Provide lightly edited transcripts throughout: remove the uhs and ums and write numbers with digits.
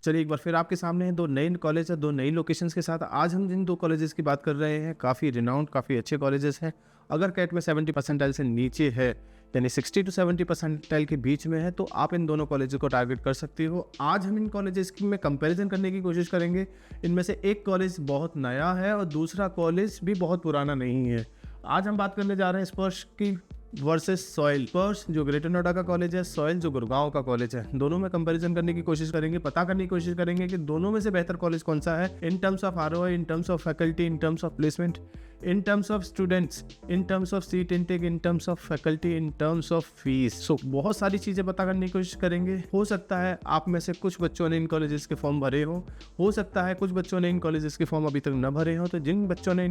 चलिए एक बार फिर आपके सामने हैं 2 नए कॉलेज है, 2 नई लोकेशंस के साथ। आज हम जिन 2 कॉलेजेस की बात कर रहे हैं काफ़ी रिनाउंड, काफ़ी अच्छे कॉलेजेस हैं। अगर कैट में 70 परसेंटाइल से नीचे है, यानी 60 to 70 परसेंटाइल के बीच में है, तो आप इन दोनों कॉलेजेस को टारगेट कर सकते हो। आज हम इन कॉलेजेस में कंपैरिजन करने की कोशिश करेंगे। इनमें से एक कॉलेज बहुत नया है और दूसरा कॉलेज भी बहुत पुराना नहीं है। आज हम बात करने जा रहे हैं स्पर्श की वर्सेस सॉइल। स्पर्श जो ग्रेटर नोएडा का कॉलेज है, सॉइल जो गुड़गांव का कॉलेज है, दोनों में कंपैरिजन करने की कोशिश करेंगे, पता करने की कोशिश करेंगे कि दोनों में से बेहतर कॉलेज कौन सा है in terms of ROI, in terms of faculty, in terms of placement, in terms of students, in terms of seat intake, in terms of faculty, in terms of fees. So बहुत सारी चीज़ें पता करने की कोशिश करेंगे। हो सकता है आप में से कुछ बच्चों ने इन कॉलेजेस के फॉर्म भरे हो सकता है कुछ बच्चों ने इन कॉलेजेस के फॉर्म अभी तक न भरे हो। तो जिन बच्चों ने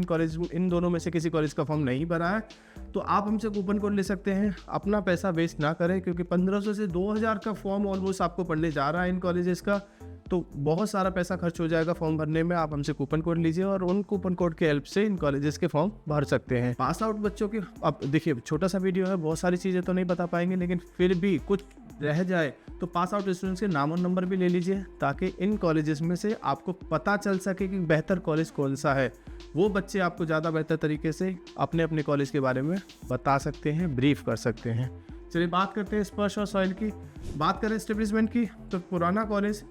इन दोनों में से किसी कॉलेज का फॉर्म नहीं भरा है, तो आप हमसे कूपन कोड ले सकते हैं। अपना पैसा वेस्ट ना करें, क्योंकि 1500 से 2000 का फॉर्म ऑलमोस्ट आपको पड़ने जा रहा है इन कॉलेजेस का, तो बहुत सारा पैसा खर्च हो जाएगा फॉर्म भरने में। आप हमसे कूपन कोड लीजिए और उन कूपन कोड के हेल्प से इन कॉलेजेस के फॉर्म भर सकते हैं। पास आउट बच्चों की, अब देखिए छोटा सा वीडियो है, बहुत सारी चीज़ें तो नहीं बता पाएंगे, लेकिन फिर भी कुछ रह जाए तो पास आउट स्टूडेंट्स के नाम और नंबर भी ले लीजिए, ताकि इन कॉलेजेस में से आपको पता चल सके कि बेहतर कॉलेज कौन सा है। वो बच्चे आपको ज़्यादा बेहतर तरीके से अपने अपने कॉलेज के बारे में बता सकते हैं, ब्रीफ कर सकते हैं। चलिए बात करते हैं स्पर्श और सॉइल की। बात करें एस्टेब्लिशमेंट की, तो पुराना कॉलेज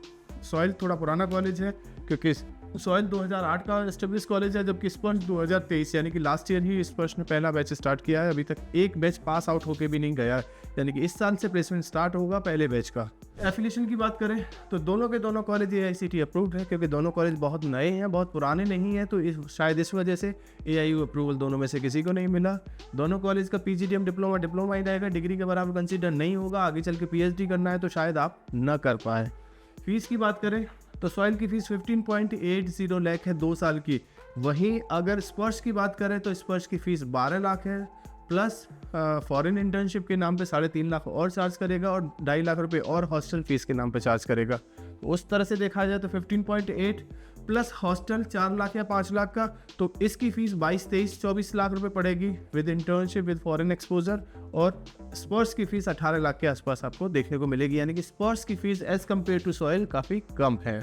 सॉइल थोड़ा पुराना कॉलेज है, क्योंकि सॉइल 2008 का एस्टेब्लिश कॉलेज है, जबकि स्पर्श 2023 यानी कि लास्ट ईयर ही स्पर्श ने पहला बैच स्टार्ट किया है। अभी तक एक बैच पास आउट होके भी नहीं गया है, यानी कि इस साल से प्लेसमेंट स्टार्ट होगा पहले बैच का। एफिलिएशन की बात करें तो दोनों के दोनों कॉलेज AICTE अप्रूव्ड है, क्योंकि दोनों कॉलेज बहुत नए हैं, बहुत पुराने नहीं हैं, तो शायद इस वजह से AIU अप्रूवल दोनों में से किसी को नहीं मिला। दोनों कॉलेज का PGDM डिप्लोमा ही रहेगा, डिग्री के बराबर कंसिडर नहीं होगा। आगे चल के PhD करना है तो शायद आप न कर पाए। फीस की बात करें तो सॉइल की फीस 15.80 लाख है 2 साल की। वहीं अगर स्पर्श की बात करें तो स्पर्श की फीस 12 लाख है, प्लस फॉरेन इंटर्नशिप के नाम पे 3.5 लाख और चार्ज करेगा, और 2.5 लाख रुपए और हॉस्टल फीस के नाम पे चार्ज करेगा। तो उस तरह से देखा जाए तो 15.8 प्लस हॉस्टल 4 लाख या 5 लाख का, तो इसकी फीस 22, 23, 24 लाख रुपए पड़ेगी with internship, with foreign exposure. और स्पर्श की फीस 18 लाख के आसपास आपको देखने को मिलेगी, यानी कि स्पर्श की fees as compare to soil काफ़ी कम है।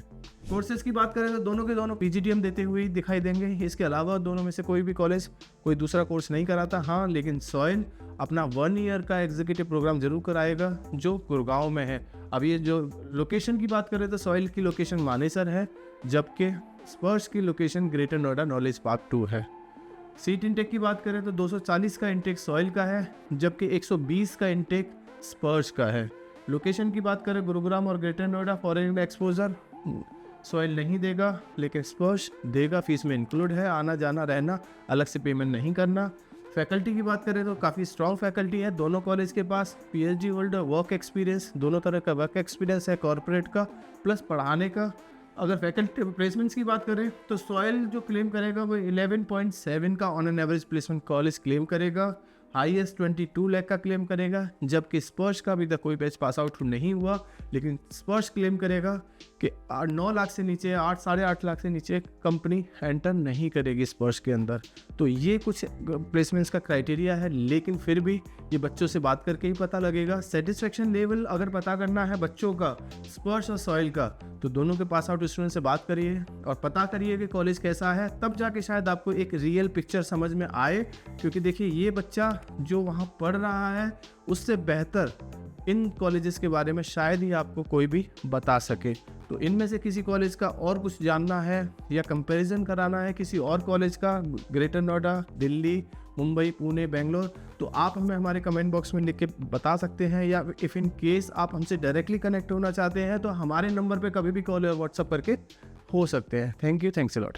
कोर्सेज की बात करें तो दोनों के दोनों PGDM देते हुए दिखाई देंगे। इसके अलावा दोनों में से कोई भी कॉलेज कोई दूसरा कोर्स नहीं कराता। हाँ, लेकिन सॉइल अपना 1 ईयर का एग्जीक्यूटिव प्रोग्राम जरूर कराएगा, जो गुड़गांव में है। अब ये जो लोकेशन की बात करें तो सॉइल की लोकेशन मानेसर है, जबकि स्पर्श की location greater Noida knowledge park 2 है। सीट इंटेक की बात करें तो 240 का इंटेक सॉइल का है, जबकि 120 का इंटेक स्पर्श का है। लोकेशन की बात करें गुरुग्राम और greater Noida. Foreign exposure soil नहीं देगा, लेकिन स्पर्श देगा, फीस में इंक्लूड है। आना जाना रहना अलग से पेमेंट नहीं करना। फैकल्टी की बात करें तो काफ़ी स्ट्रॉन्ग फैकल्टी है दोनों कॉलेज के पास। PhD होल्डर, वर्क एक्सपीरियंस, दोनों तरह का वर्क एक्सपीरियंस है, कॉर्पोरेट का प्लस पढ़ाने का। अगर फैकल्टी प्लेसमेंट्स की बात करें तो सॉइल जो क्लेम करेगा वो 11.7 का on an average placement college claim करेगा, हाईएस्ट 22 लाख का क्लेम करेगा, जबकि स्पर्श का अभी तक कोई बैच पास आउट नहीं हुआ, लेकिन स्पर्श क्लेम करेगा कि 9 लाख से नीचे, 8, 8.5 लाख से नीचे कंपनी एंटर नहीं करेगी स्पर्श के अंदर। तो ये कुछ प्लेसमेंट्स का क्राइटेरिया है, लेकिन फिर भी ये बच्चों से बात करके ही पता लगेगा। सेटिस्फेक्शन लेवल अगर पता करना है बच्चों का स्पर्श और सॉइल का, तो दोनों के पास आउट स्टूडेंट से बात करिए और पता करिए कि कॉलेज कैसा है, तब जाके शायद आपको एक रियल पिक्चर समझ में आए। क्योंकि देखिए, ये बच्चा जो वहाँ पढ़ रहा है उससे बेहतर इन कॉलेजेस के बारे में शायद ही आपको कोई भी बता सके। तो इनमें से किसी कॉलेज का और कुछ जानना है या कंपैरिजन कराना है किसी और कॉलेज का, ग्रेटर नोएडा, दिल्ली, मुंबई, पुणे, बेंगलोर, तो आप हमें हमारे कमेंट बॉक्स में लिख के बता सकते हैं। या इफ़ इन केस आप हमसे डायरेक्टली कनेक्ट होना चाहते हैं तो हमारे नंबर पे कभी भी कॉल या व्हाट्सअप करके हो सकते हैं। Thank you, thanks a lot.